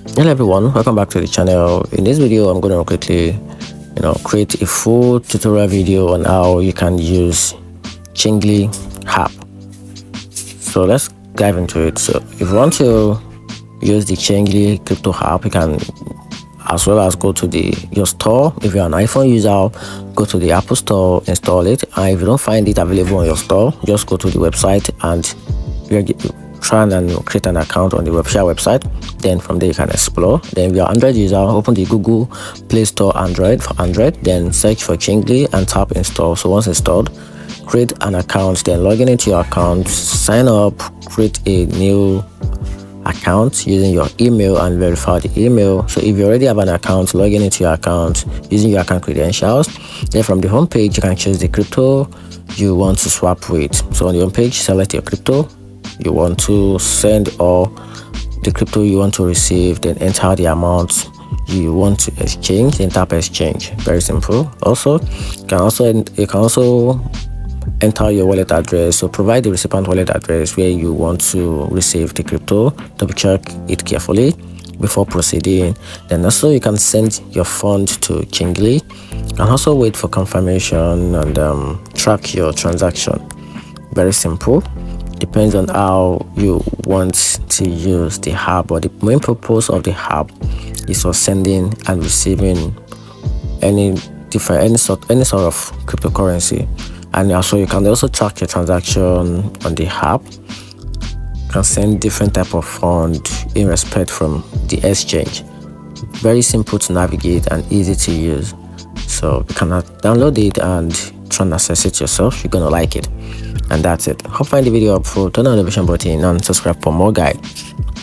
Hello everyone, welcome back to the channel. In this video I'm going to quickly create a full tutorial video on how you can use Changelly app. So let's dive into it. So if you want to use the Changelly crypto app, you can as well as go to your store. If you're an iPhone user, go to the Apple Store, install it, and if you don't find it available on your store, just go to the website and try and create an account on the website. Then from there you can explore. Then if you're an Android user, open the Google Play Store for Android, then search for Changelly and tap install. So once installed, create an account, then log into your account, sign up, create a new account using your email and verify the email. So if you already have an account, log into your account using your account credentials. Then from the home page you can choose the crypto you want to swap with. So on the home page, select your crypto you want to send or the crypto you want to receive, then enter the amount you want to exchange, then tap exchange. Very simple. Also you can also enter your wallet address. So provide the recipient wallet address where you want to receive the crypto. Double check it carefully before proceeding. Then also you can send your fund to Changelly and also wait for confirmation and track your transaction. Very simple. Depends on how you want to use the app, but the main purpose of the app is for sending and receiving any sort of cryptocurrency. And also you can also track your transaction on the app. You can send different type of fund in respect from the exchange. Very simple to navigate and easy to use. So you can download it and try and access it yourself. You're gonna like it. And that's it. Hope you find the video helpful. Turn on the notification button and subscribe for more guide.